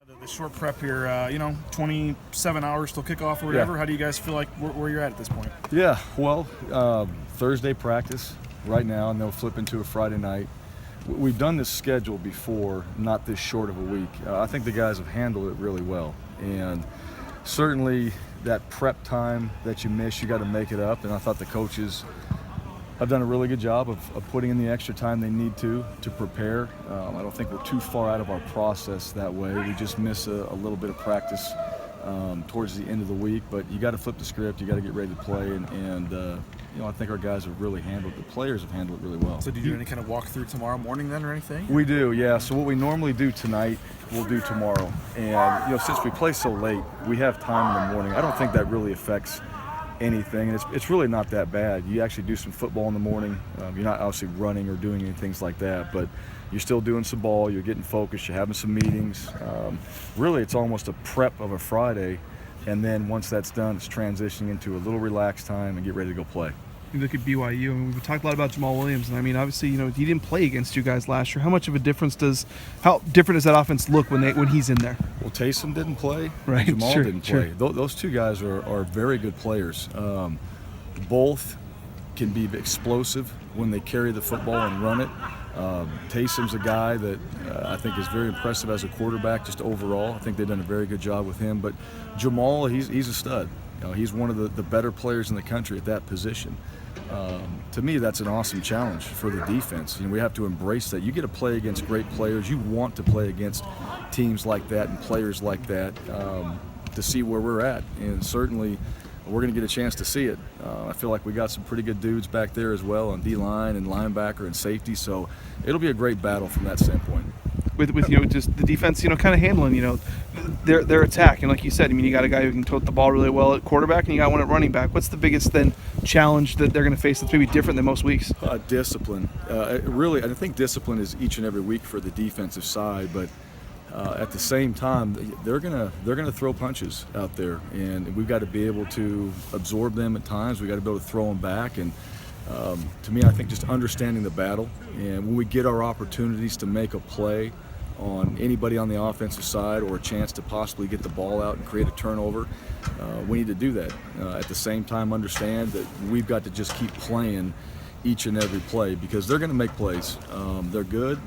The short prep here, 27 hours till kickoff or whatever. Yeah. How do you guys feel like where you're at this point? Yeah, well, Thursday practice right now, and they'll flip into a Friday night. We've done this schedule before, not this short of a week. I think the guys have handled it really well. And certainly that prep time that you miss, you got to make it up. And I thought the coaches have done a really good job of putting in the extra time they need to prepare. I don't think we're too far out of our process that way. We just miss a little bit of practice towards the end of the week, but you got to flip the script. You got to get ready to play, and I think our guys have really handled. The players have handled it really well. So, do you do any kind of walkthrough tomorrow morning then, or anything? We do, yeah. So what we normally do tonight, we'll do tomorrow. And since we play so late, we have time in the morning. I don't think that really affects anything, and it's really not that bad. You actually do some football in the morning. You're not obviously running or doing any things like that, but you're still doing some ball. You're getting focused. You're having some meetings. Really, it's almost a prep of a Friday, and then once that's done, it's transitioning into a little relaxed time and get ready to go play. You look at BYU, and we've talked a lot about Jamal Williams, and I mean, obviously, he didn't play against you guys last year. How different does that offense look when he's in there? Well, Taysom didn't play. Right. Jamal Sure, didn't sure. play. Those two guys are very good players. Both can be explosive when they carry the football and run it. Taysom's a guy that I think is very impressive as a quarterback, just overall. I think they've done a very good job with him. But Jamal, he's a stud. He's one of the better players in the country at that position. To me, that's an awesome challenge for the defense. We have to embrace that. You get to play against great players. You want to play against teams like that and players like that to see where we're at. And certainly, we're going to get a chance to see it. I feel like we got some pretty good dudes back there as well on D-line and linebacker and safety. So it'll be a great battle from that standpoint. With just the defense, kind of handling, their attack, and like you said, you got a guy who can tote the ball really well at quarterback, and you got one at running back. What's the biggest challenge that they're going to face that's maybe different than most weeks? Discipline. Really, I think discipline is each and every week for the defensive side, but at the same time, they're gonna throw punches out there, and we've got to be able to absorb them at times. We've got to be able to throw them back, and to me, I think just understanding the battle, and when we get our opportunities to make a play on anybody on the offensive side or a chance to possibly get the ball out and create a turnover, we need to do that. At the same time, understand that we've got to just keep playing each and every play because they're going to make plays. They're good,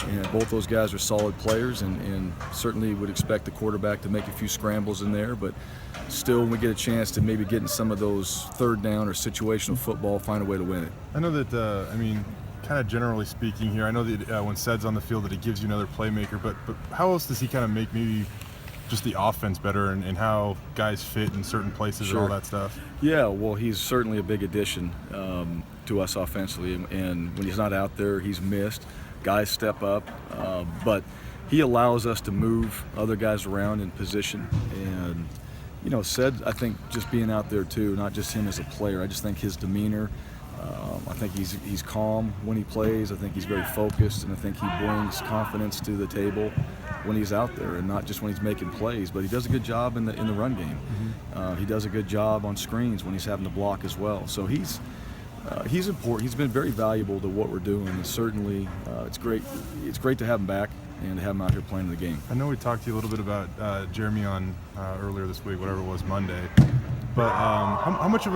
and both those guys are solid players, and certainly would expect the quarterback to make a few scrambles in there, but still, when we get a chance to maybe get in some of those third down or situational football, find a way to win it. I know that, kind of generally speaking here, I know that when Ced's on the field that he gives you another playmaker, but how else does he kind of make maybe just the offense better and how guys fit in certain places and all that stuff? Yeah, well, he's certainly a big addition to us offensively, and when he's not out there, he's missed. Guys step up, but he allows us to move other guys around in position. And, Ced, I think just being out there too, not just him as a player, I just think his demeanor, I think he's calm when he plays. I think he's very focused, and I think he brings confidence to the table when he's out there, and not just when he's making plays. But he does a good job in the run game. Mm-hmm. He does a good job on screens when he's having to block as well. So he's important. He's been very valuable to what we're doing, and certainly it's great. It's great to have him back and to have him out here playing the game. I know we talked to you a little bit about Jeremy on earlier this week, whatever it was, Monday. But how much of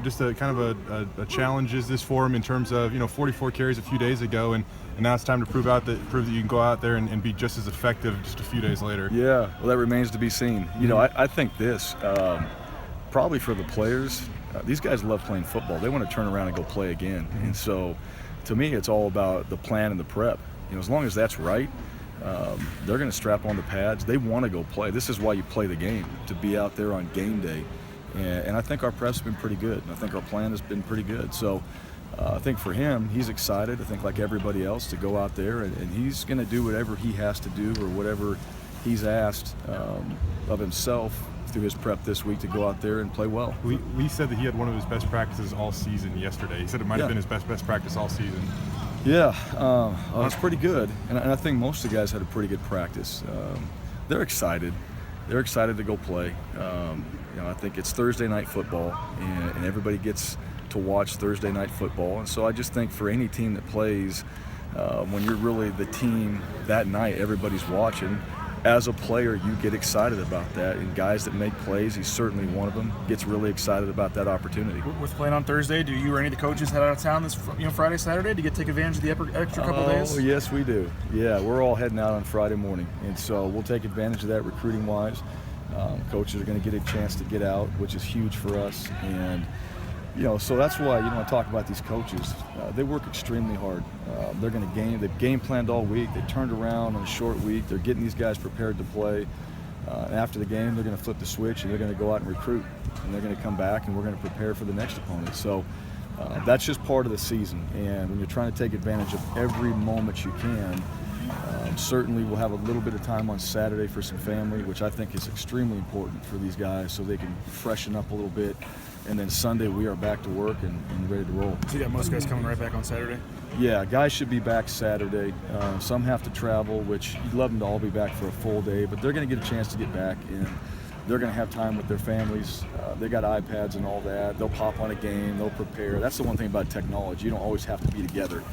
just a kind of a challenge is this for him in terms of 44 carries a few days ago, and now it's time to prove that you can go out there and be just as effective just a few days later. Yeah, well, that remains to be seen. I think this probably for the players. These guys love playing football. They want to turn around and go play again. Mm-hmm. And so, to me, it's all about the plan and the prep. As long as that's right, they're going to strap on the pads. They want to go play. This is why you play the game, to be out there on game day. And I think our prep's been pretty good. I think our plan has been pretty good. So I think for him, he's excited, I think like everybody else, to go out there. And he's going to do whatever he has to do or whatever he's asked of himself through his prep this week to go out there and play well. Lee said that he had one of his best practices all season yesterday. He said it might have been his best practice all season. Yeah, it's pretty good. And I think most of the guys had a pretty good practice. They're excited. They're excited to go play. I think it's Thursday night football, and everybody gets to watch Thursday night football. And so I just think for any team that plays, when you're really the team that night, everybody's watching. as a player, you get excited about that. And guys that make plays, he's certainly one of them, gets really excited about that opportunity. With playing on Thursday, do you or any of the coaches head out of town this Friday, Saturday to take advantage of the extra couple days? Oh, yes, we do. Yeah, we're all heading out on Friday morning. And so we'll take advantage of that recruiting-wise. Coaches are going to get a chance to get out, which is huge for us. And so that's why, I talk about these coaches. They work extremely hard. They've game planned all week. They turned around on a short week. They're getting these guys prepared to play. And after the game, they're going to flip the switch and they're going to go out and recruit. And they're going to come back and we're going to prepare for the next opponent. So that's just part of the season. And when you're trying to take advantage of every moment you can, certainly we'll have a little bit of time on Saturday for some family, which I think is extremely important for these guys so they can freshen up a little bit. And then Sunday we are back to work and ready to roll. So you got most guys coming right back on Saturday? Yeah, guys should be back Saturday. Some have to travel, which you'd love them to all be back for a full day, but they're going to get a chance to get back, and they're going to have time with their families. They got iPads and all that. They'll pop on a game. They'll prepare. That's the one thing about technology. You don't always have to be together.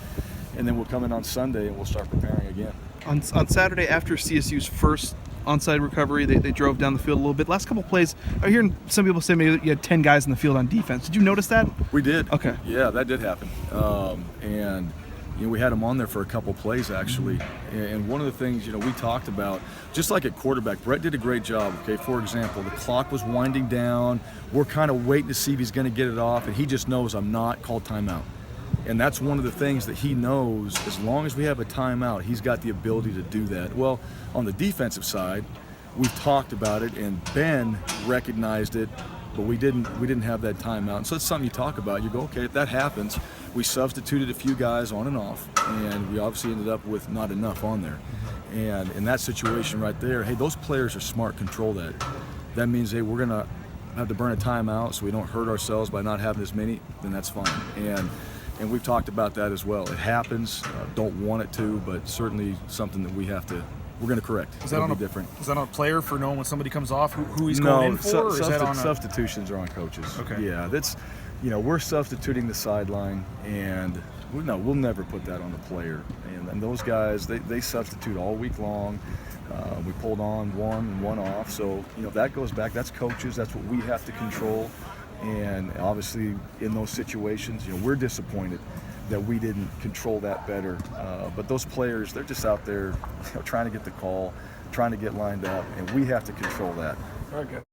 And then we'll come in on Sunday and we'll start preparing again. On Saturday, after CSU's first onside recovery, they drove down the field a little bit. Last couple plays, I'm hearing some people say maybe you had 10 guys in the field on defense. Did you notice that? We did. Okay. Yeah, that did happen. And we had them on there for a couple plays actually. And one of the things we talked about, just like at quarterback, Brett did a great job. Okay, for example, the clock was winding down. We're kind of waiting to see if he's going to get it off, and he just knows I'm not. Called timeout. And that's one of the things that he knows. As long as we have a timeout, he's got the ability to do that. Well, on the defensive side, we've talked about it, and Ben recognized it, but we didn't have that timeout. And so it's something you talk about. You go, okay, if that happens, we substituted a few guys on and off, and we obviously ended up with not enough on there. And in that situation right there, hey, those players are smart. Control that. That means, hey, we're going to have to burn a timeout so we don't hurt ourselves by not having as many, then that's fine. And we've talked about that as well. It happens. Don't want it to, but certainly something that we're going to correct. Is that on different? Is that on a player for knowing when somebody comes off who he's going in for? Or is that on substitutions are on coaches. Okay. Yeah, that's we're substituting the sideline, and we'll never put that on the player. And those guys, they substitute all week long. We pulled on one and one off, so that goes back. That's coaches. That's what we have to control. And obviously, in those situations, we're disappointed that we didn't control that better. But those players, they're just out there trying to get the call, trying to get lined up, and we have to control that. All right, good.